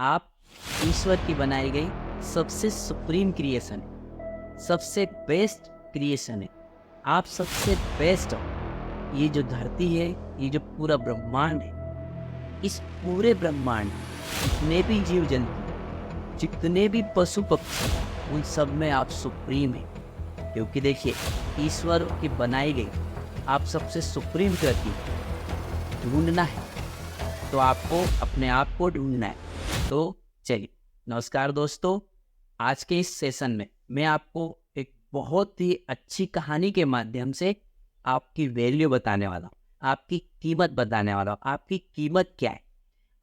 आप ईश्वर की बनाई गई सबसे सुप्रीम क्रिएशन है, सबसे बेस्ट क्रिएशन है। आप सबसे बेस्ट हो। ये जो धरती है, ये जो पूरा ब्रह्मांड है, इस पूरे ब्रह्मांड में जितने भी जीव जंतु, जितने भी पशु पक्षी, उन सब में आप सुप्रीम हैं। क्योंकि देखिए, ईश्वर की बनाई गई आप सबसे सुप्रीम कृति ढूंढना है, तो आपको अपने आप को ढूंढना है। तो चलिए, नमस्कार दोस्तों। आज के इस सेशन में मैं आपको एक बहुत ही अच्छी कहानी के माध्यम से आपकी वैल्यू बताने वाला हूँ, आपकी कीमत बताने वाला हूँ। आपकी कीमत क्या है?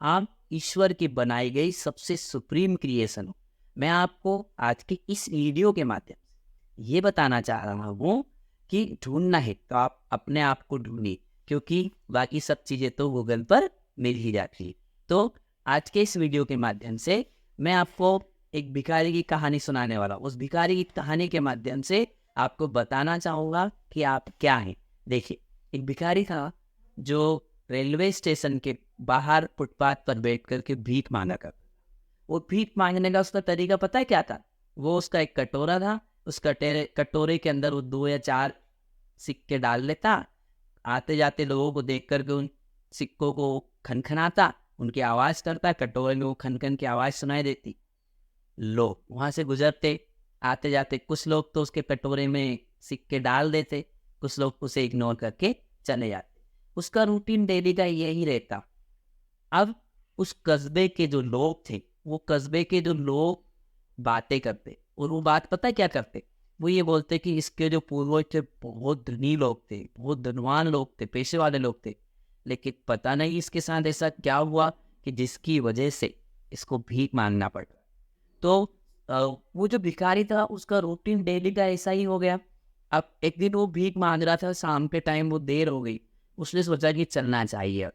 आप ईश्वर की बनाई गई सबसे सुप्रीम क्रिएशन हो। मैं आपको आज के इस वीडियो के माध्यम से ये बताना चाह रहा हूँ कि ढूंढना है तो आप अपने आप को ढूंढिए, क्योंकि बाकी सब चीज़ें तो गूगल पर मिल ही जाती है। तो आज के इस वीडियो के माध्यम से मैं आपको एक भिखारी की कहानी सुनाने वाला हूँ। उस भिखारी की कहानी के माध्यम से आपको बताना चाहूँगा कि आप क्या हैं। देखिए, एक भिखारी था जो रेलवे स्टेशन के बाहर फुटपाथ पर बैठ कर के भीख मांगा कर। वो भीख मांगने का उसका तरीका पता है क्या था? वो उसका एक कटोरा था, उस कटोरे के अंदर वो 2 या 4 सिक्के डाल लेता। आते जाते लोगों को देख करके उन सिक्कों को खनखनाता, उनकी आवाज़ करता, कटोरे में वो खनखन की आवाज़ सुनाई देती। लोग वहाँ से गुजरते, आते जाते कुछ लोग तो उसके कटोरे में सिक्के डाल देते, कुछ लोग उसे इग्नोर करके चले जाते। उसका रूटीन डेली का यही रहता। अब उस कस्बे के जो लोग थे, वो कस्बे के जो लोग बातें करते, और वो बात पता है क्या करते? वो ये बोलते कि इसके जो पूर्वज थे बहुत धनी लोग थे, बहुत धनवान लोग थे, पैसे वाले लोग थे। लेकिन पता नहीं इसके साथ ऐसा क्या हुआ कि जिसकी वजह से इसको भीख मांगना पड़ा। तो वो जो भिखारी था उसका रूटीन डेली का ऐसा ही हो गया। अब एक दिन वो भीख मांग रहा था, शाम के टाइम वो देर हो गई, उसने सोचा कि चलना चाहिए।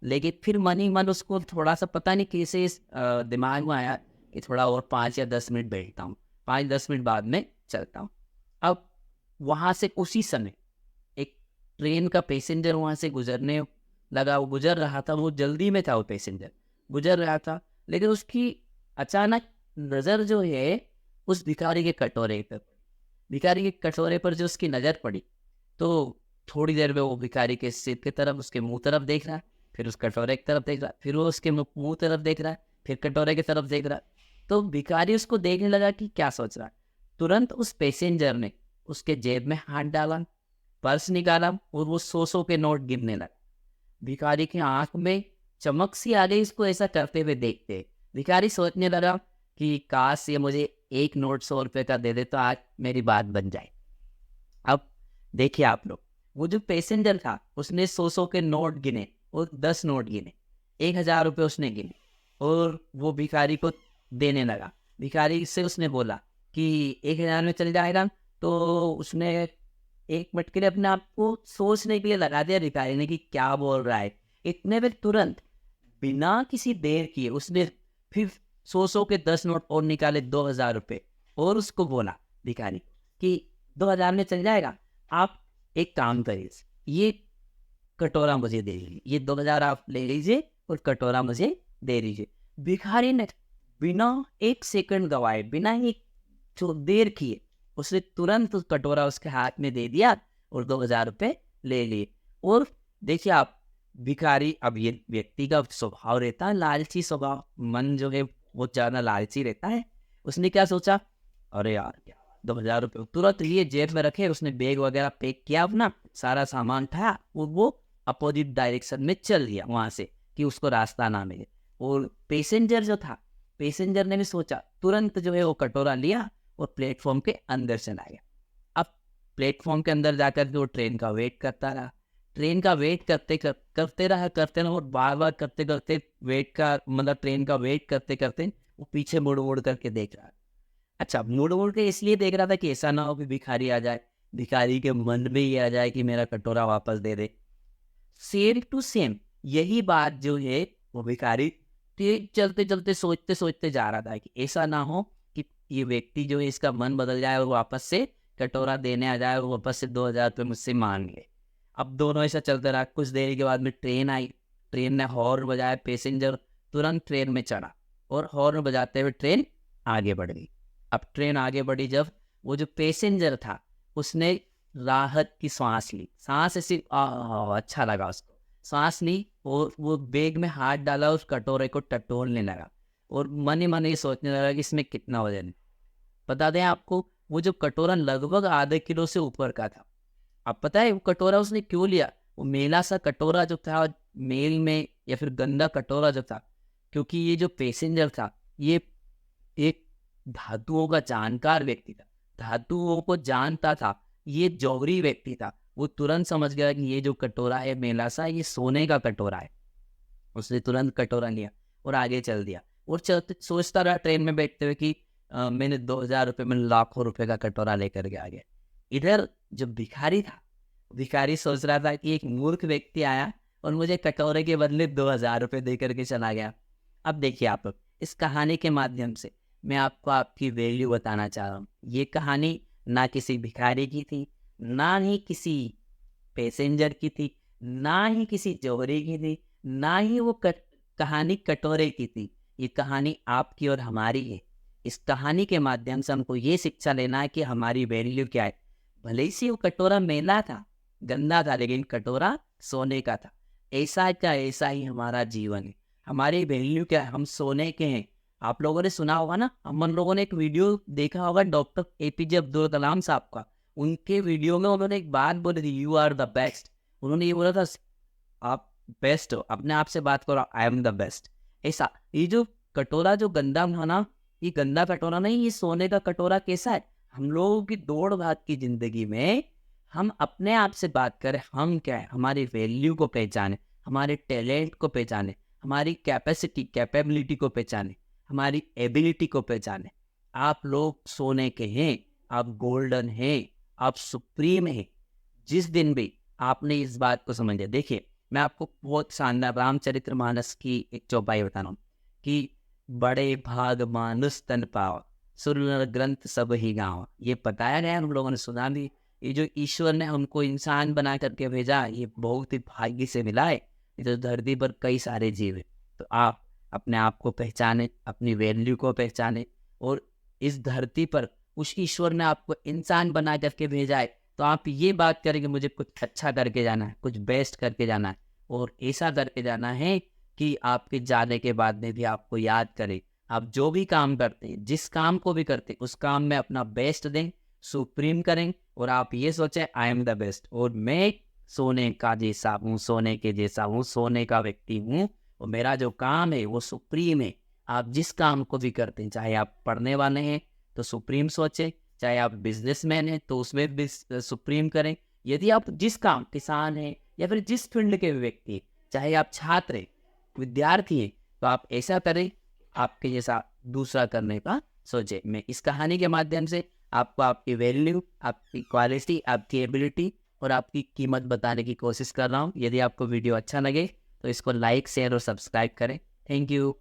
लेकिन फिर मन ही मन उसको थोड़ा सा पता नहीं कैसे दिमाग में आया कि थोड़ा और 5 या 10 मिनट बैठता हूँ, 5-10 मिनट बाद में चलता हूँ। अब वहाँ से उसी समय एक ट्रेन का पैसेंजर वहाँ से गुजरने लगा। वो गुजर रहा था, वो जल्दी में था, वो पैसेंजर गुजर रहा था। लेकिन उसकी अचानक नज़र जो है उस भिखारी के कटोरे पर, भिखारी के कटोरे पर जो उसकी नज़र पड़ी, तो थोड़ी देर में वो भिखारी के सिर की तरफ, उसके मुंह तरफ देख रहा है, फिर उस कटोरे की तरफ देख रहा है, फिर वो उसके मुंह तरफ देख रहा है, फिर कटोरे की तरफ देख रहा है। तो भिखारी उसको देखने लगा कि क्या सोच रहा है। तुरंत उस पैसेंजर ने उसके जेब में हाथ डाला, पर्स निकाला और वो 100-100 के नोट गिनने लगा। भिखारी की आंख में चमक सी आ गई इसको ऐसा करते हुए देखते। भिखारी सोचने लगा कि काश ये मुझे एक नोट 100 रुपये का दे दे तो आज मेरी बात बन जाए। अब देखिए आप लोग, वो जो पैसेंजर था उसने 100-100 के नोट गिने और 10 नोट गिने, 1,000 रुपये उसने गिने और वो भिखारी को देने लगा। भिखारी से उसने बोला कि 1,000 में चल जाएगा। तो उसने 1 मिनट के लिए अपने आप को सोचने के लिए लगा दिया भिखारी ने कि क्या बोल रहा है। इतने में तुरंत बिना किसी देर किए उसने फिर 100-100 के 10 नोट और निकाले, 2,000 रुपये, और उसको बोला भिखारी कि 2,000 में चल जाएगा। आप एक काम करिए, ये कटोरा मुझे दे दीजिए, ये 2,000 आप ले लीजिए और कटोरा मुझे दे दीजिए। भिखारी ने बिना 1 सेकंड गवाए, बिना एक जो देर किए, उसने तुरंत उस कटोरा उसके हाथ में दे दिया और 2,000 रुपये ले लिए। और देखिए आप, भिखारी, अब ये व्यक्ति का स्वभाव रहता है लालची स्वभाव, मन जो है बहुत ज़्यादा लालची रहता है। उसने क्या सोचा, अरे यार क्या 2,000 रुपये, तुरंत लिए जेब में रखे, उसने बैग वगैरह पैक किया, अपना सारा सामान उठाया और वो अपोजिट डायरेक्शन में चल दिया वहाँ से कि उसको रास्ता ना मिले। और पैसेंजर जो था, पैसेंजर ने भी सोचा, तुरंत जो है वो कटोरा लिया और प्लेटफॉर्म के अंदर चला गया। अब प्लेटफॉर्म के अंदर जाकर के वो ट्रेन का वेट करता रहा, ट्रेन का वेट करते रहा और बार बार करते करते वेट का मतलब ट्रेन का वेट करते करते वो पीछे मुड़ मुड़ करके देख रहा। अच्छा, मुड़ मुड़ के इसलिए देख रहा था कि ऐसा ना हो कि भिखारी आ जाए, भिखारी के मन में ये आ जाए कि मेरा कटोरा वापस दे दे। सेम टू सेम यही बात जो है वो भिखारी तेज चलते चलते सोचते सोचते जा रहा था कि ऐसा ना हो कि ये व्यक्ति जो है इसका मन बदल जाए और वापस से कटोरा देने आ जाए और वापस से 2,000 रुपये मुझसे मांग ले। अब दोनों ऐसा चलते रहा। कुछ देर के बाद में ट्रेन आई, ट्रेन ने हॉर्न बजाया, पैसेंजर तुरंत ट्रेन में चढ़ा और हॉर्न बजाते हुए ट्रेन आगे बढ़ गई। अब ट्रेन आगे बढ़ी जब वो जो पैसेंजर था उसने राहत की सांस ली, सांस ऐसी अच्छा लगा उसको, सांस ली और वो बैग में हाथ डाला, उस कटोरे को टटोलने लगा और मन ही मन ये सोचने लगा कि इसमें कितना वजन है। बता दें आपको, वो जो कटोरा लगभग आधे किलो से ऊपर का था। अब पता है वो कटोरा उसने क्यों लिया? वो मेला सा कटोरा जो था मेल में, या फिर गंदा कटोरा जो था, क्योंकि ये जो पैसेंजर था ये एक धातुओं का जानकार व्यक्ति था, धातुओं को जानता था, ये जौहरी व्यक्ति था। वो तुरंत समझ गया कि ये जो कटोरा है मेला सा, ये सोने का कटोरा है। उसने तुरंत कटोरा लिया और आगे चल दिया और चलते सोचता रहा ट्रेन में बैठते हुए कि मैंने 2,000 रुपये में लाखों रुपए का कटोरा लेकर के आ गया। इधर जो भिखारी था, भिखारी सोच रहा था कि एक मूर्ख व्यक्ति आया और मुझे कटोरे के बदले 2,000 रुपये दे करके चला गया। अब देखिए आप, इस कहानी के माध्यम से मैं आपको आपकी वैल्यू बताना चाह रहा हूँ। ये कहानी ना किसी भिखारी की थी, ना ही किसी पैसेंजर की थी, ना ही किसी जौहरी की थी, ना ही वो कहानी कटोरे की थी। ये कहानी आपकी और हमारी है। इस कहानी के माध्यम से हमको ये शिक्षा लेना है कि हमारी वैल्यू क्या है। भले ही से वो कटोरा मैला था, गंदा था, लेकिन कटोरा सोने का था। ऐसा का ऐसा ही हमारा जीवन है। हमारी वैल्यू क्या है? हम सोने के हैं। आप लोगों ने सुना होगा ना, हम लोगों ने एक वीडियो देखा होगा डॉक्टर एपीजे अब्दुल कलाम साहब का। उनके वीडियो में उन्होंने एक बात बोली थी, यू आर द बेस्ट। उन्होंने ये बोला था, आप बेस्ट हो, अपने आप से बात करो, आई एम द बेस्ट। ऐसा ये जो कटोरा जो गंदा था ना, ये गंदा कटोरा नहीं, ये सोने का कटोरा कैसा है? हम लोगों की दौड़ भाग की जिंदगी में हम अपने आप से बात करें, हम क्या है, हमारी वैल्यू को पहचाने, हमारे टैलेंट को पहचाने, हमारी कैपेसिटी कैपेबिलिटी को पहचाने, हमारी एबिलिटी को पहचाने। आप लोग सोने के हैं, आप गोल्डन हैं, आप सुप्रीम हैं। जिस दिन भी आपने इस बात को समझ लिया, देखिए मैं आपको बहुत शानदार रामचरितमानस की एक चौपाई बता रहा हूँ कि बड़े भाग मानुस तन पाव, सुर नर ग्रंथ सब ही गाँव। ये बताया गया, हम लोगों ने सुना भी। ये जो ईश्वर ने हमको इंसान बना करके भेजा, ये बहुत ही भाग्य से मिला है। ये तो धरती पर कई सारे जीव है। तो आप अपने आप को पहचाने, अपनी वैल्यू को पहचाने, और इस धरती पर उस ईश्वर ने आपको इंसान बना करके भेजा है, तो आप ये बात करें कि मुझे कुछ अच्छा करके जाना है, कुछ बेस्ट करके जाना है, और ऐसा करके जाना है कि आपके जाने के बाद में भी आपको याद करें। आप जो भी काम करते हैं, जिस काम को भी करते हैं, उस काम में अपना बेस्ट दें, सुप्रीम करें, और आप ये सोचें आई एम द बेस्ट, और मैं सोने का जैसा हूँ, सोने के जैसा हूँ, सोने का व्यक्ति हूँ, और मेरा जो काम है वो सुप्रीम है। आप जिस काम को भी करते हैं, चाहे आप पढ़ने वाले हैं तो सुप्रीम सोचें, चाहे आप बिजनेसमैन हैं तो उसमें भी सुप्रीम करें। यदि आप जिस काम, किसान हैं या फिर जिस फील्ड के व्यक्ति हैं, चाहे आप छात्र हैं, विद्यार्थी हैं, तो आप ऐसा करें, आपके जैसा दूसरा करने का सोचे। मैं इस कहानी के माध्यम से आपको आपकी वैल्यू, आपकी क्वालिटी, आपकी एबिलिटी और आपकी कीमत बताने की कोशिश कर रहा हूँ। यदि आपको वीडियो अच्छा लगे तो इसको लाइक, शेयर और सब्सक्राइब करें। Thank you.